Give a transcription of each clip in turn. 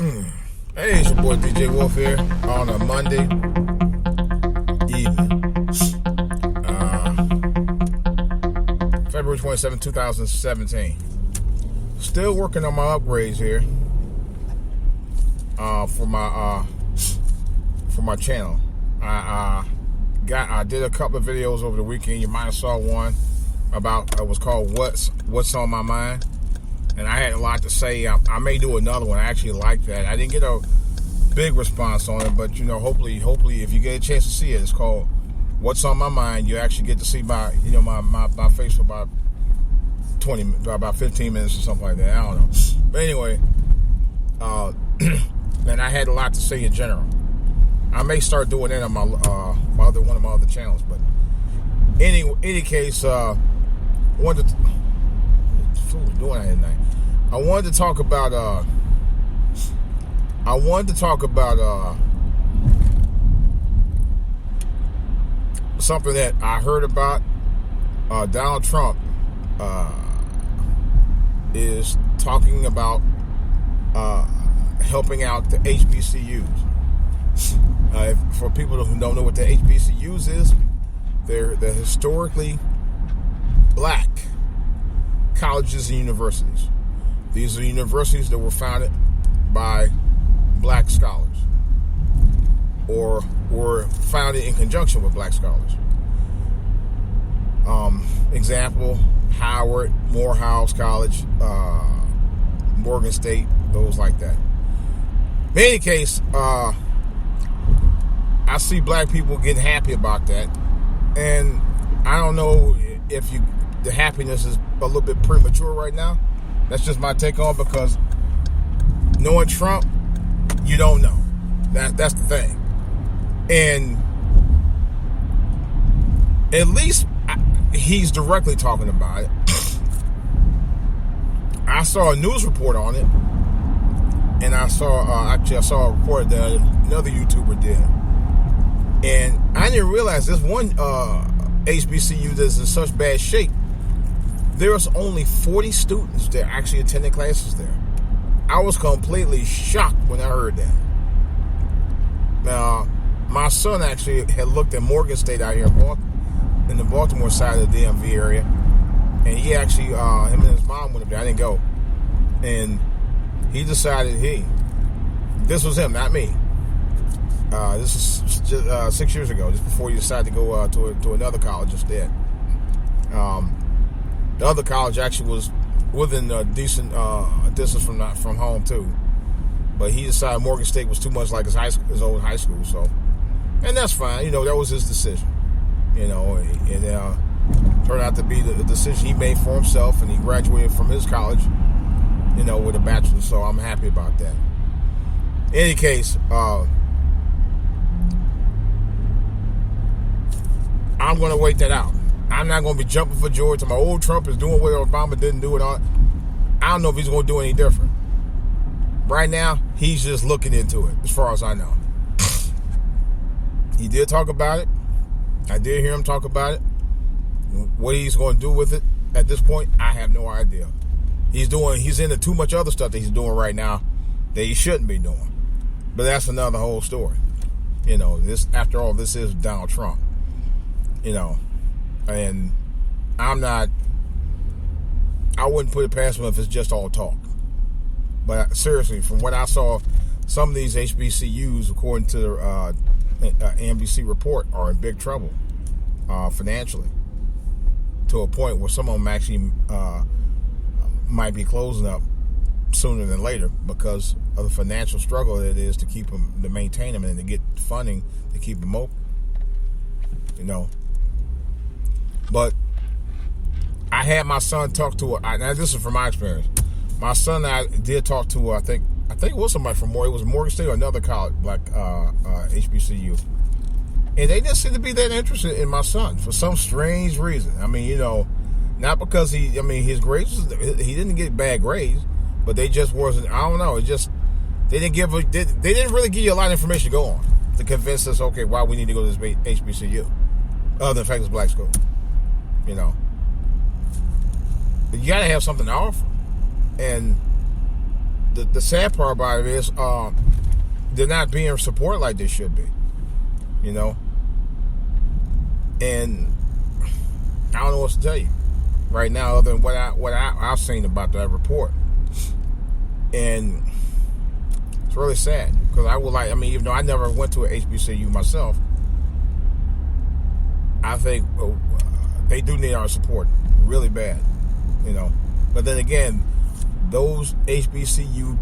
Hey, it's your boy DJ Wolf here on a Monday evening. February 27, 2017. Still working on my upgrades here for my channel. I did a couple of videos over the weekend. You might have saw one about it was called What's on My Mind. And I had a lot to say. I may do another one. I actually like that. I didn't get a big response on it, but hopefully, if you get a chance to see it, it's called "What's on My Mind." You actually get to see my face for about 15 minutes or something like that. I don't know. But anyway, and I had a lot to say in general. I may start doing that on my one of my other channels. But any case, I wanted to talk about something that I heard about. Donald Trump is talking about helping out the HBCUs. For people who don't know what the HBCUs is, they're historically black colleges and universities. These are universities that were founded by black scholars or were founded in conjunction with black scholars. Example, Howard, Morehouse College, Morgan State, those like that. In any case, I see black people getting happy about that, and I don't know if the happiness is a little bit premature right now. That's just my take on, because knowing Trump, you don't know. That's the thing. And at least he's directly talking about it. I saw a news report on it, and I saw a report that another YouTuber did, and I didn't realize this one HBCU that's in such bad shape. There's only 40 students that actually attending classes there. I was completely shocked when I heard that. Now, my son actually had looked at Morgan State out here in the Baltimore side of the DMV area, and he actually, him and his mom went up there. I didn't go, and he decided this was him, not me. This is just, 6 years ago, just before he decided to go to another college instead. The other college actually was within a decent distance from home too, but he decided Morgan State was too much like his old high school. So, and that's fine. That was his decision. And turned out to be the decision he made for himself, and he graduated from his college, with a bachelor's. So I'm happy about that. In any case, I'm going to wait that out. I'm not going to be jumping for joy to my old Trump is doing what Obama didn't do. I don't know if he's going to do any different. Right now, he's just looking into it, as far as I know. He did talk about it. I did hear him talk about it. What he's going to do with it at this point, I have no idea. He's into too much other stuff that he's doing right now that he shouldn't be doing. But that's another whole story. After all, this is Donald Trump. And I wouldn't put it past him if it's just all talk. But seriously, from what I saw, some of these HBCUs, according to the NBC report, are in big trouble financially, to a point where some of them actually might be closing up sooner than later because of the financial struggle that it is to keep them, to maintain them, and to get funding to keep them open. But I had my son talk to now this is from my experience. My son and I did talk to I think it was somebody from Morgan State or another college, like HBCU, and they didn't seem to be that interested in my son for some strange reason. Not because his grades, he didn't get bad grades, but they just wasn't. I don't know. It just they didn't really give you a lot of information to go on to convince us, okay, why we need to go to this HBCU, other than the fact it's black school. But you got to have something to offer. And the sad part about it is they're not being supported like they should be, you know. And I don't know what to tell you right now, other than what I've seen about that report, and it's really sad because even though I never went to an HBCU myself, I think they do need our support really bad, you know. But then again, those HBCU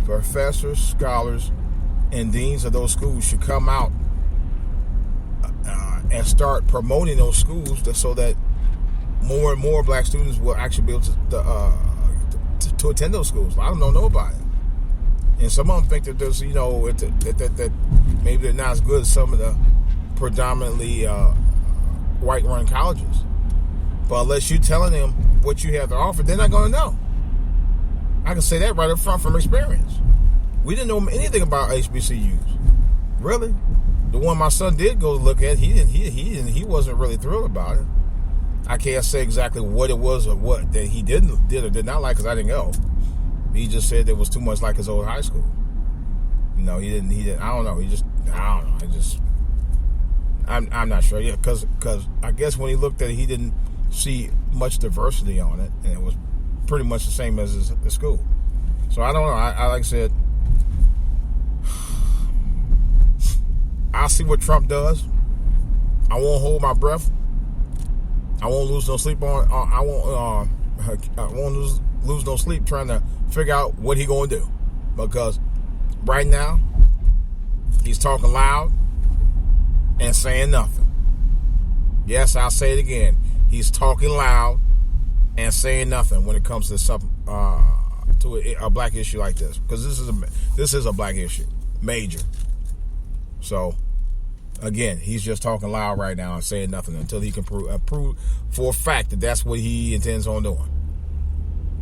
professors, scholars, and deans of those schools should come out and start promoting those schools so that more and more black students will actually be able to attend those schools. I don't know nobody. And some of them think that there's, you know, that maybe they're not as good as some of the predominantly white-run colleges. But unless you're telling them what you have to offer, they're not going to know. I can say that right up front from experience. We didn't know anything about HBCUs. Really. The one my son did go look at, he wasn't really thrilled about it. I can't say exactly what it was or what that he did or did not like because I didn't go. He just said it was too much like his old high school. You know, he didn't. I don't know. I'm not sure. Yeah, because I guess when he looked at it, he didn't see much diversity on it, and it was pretty much the same as his school. So I don't know. I like I said, I'll see what Trump does. I won't hold my breath. I won't lose no sleep on. I won't lose no sleep trying to figure out what he gonna do, because right now he's talking loud and saying nothing. Yes, I'll say it again. He's talking loud and saying nothing when it comes to something to a black issue like this, because this is a black issue, major. So, again, he's just talking loud right now and saying nothing until he can prove for a fact that that's what he intends on doing.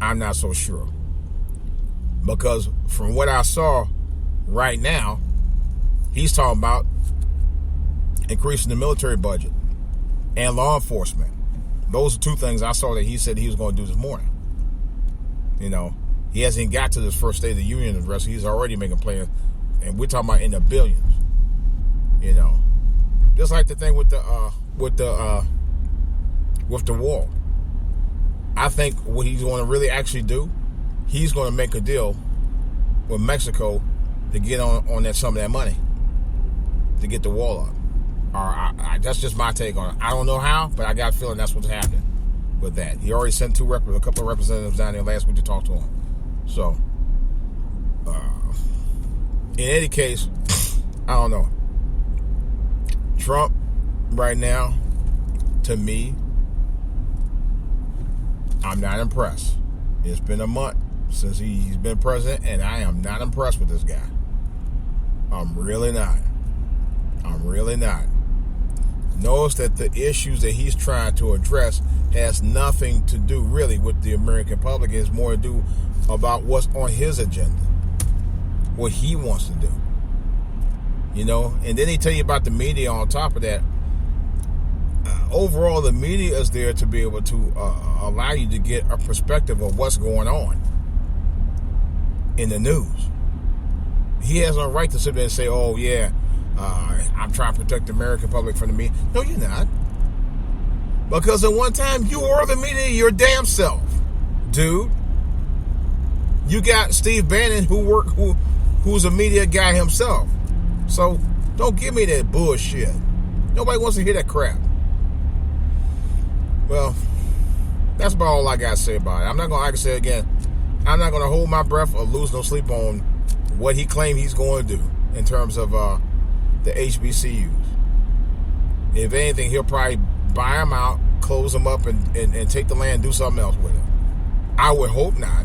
I'm not so sure. Because from what I saw right now, he's talking about increasing the military budget and law enforcement. Those are two things I saw that he said he was going to do this morning. You know, he hasn't even got to this first State of the Union address. He's already making plans, and we're talking about in the billions. You know, just like the thing with the wall. I think what he's going to really actually do, he's going to make a deal with Mexico to get on that some of that money to get the wall up. That's just my take on it. I don't know how, but I got a feeling that's what's happening with that. He already sent a couple of representatives down there last week to talk to him. So, in any case, I don't know. Trump, right now, to me, I'm not impressed. It's been a month since he's been president, and I am not impressed with this guy. I'm really not. Notice that the issues that he's trying to address has nothing to do really with the American public. It's more to do about what's on his agenda, what he wants to do. You know, and then they tell you about the media on top of that. Overall, the media is there to be able to allow you to get a perspective of what's going on in the news. He has no right to sit there and say, oh, yeah, I'm trying to protect the American public from the media. No, you're not. Because at one time, you were the media your damn self, dude. You got Steve Bannon, who's a media guy himself. So don't give me that bullshit. Nobody wants to hear that crap. Well, that's about all I got to say about it. I'm not going to, like I said again, I'm not going to hold my breath or lose no sleep on what he claimed he's going to do in terms of the HBCUs. If anything, he'll probably buy them out, close them up, and take the land and do something else with it. I would hope not.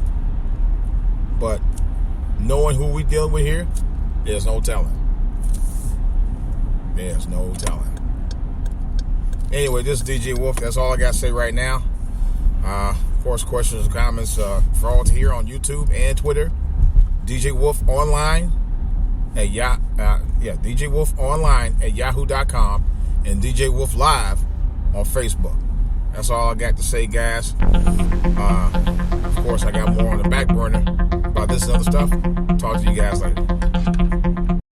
But knowing who we dealing with here, there's no telling. There's no telling. Anyway, this is DJ Wolf. That's all I got to say right now. Of course, questions and comments for all to hear on YouTube and Twitter. DJ Wolf Online at DJ Wolf Online at yahoo.com and DJ Wolf Live on Facebook. That's all I got to say, guys. Of course, I got more on the back burner about about this and other stuff. Talk to you guys later.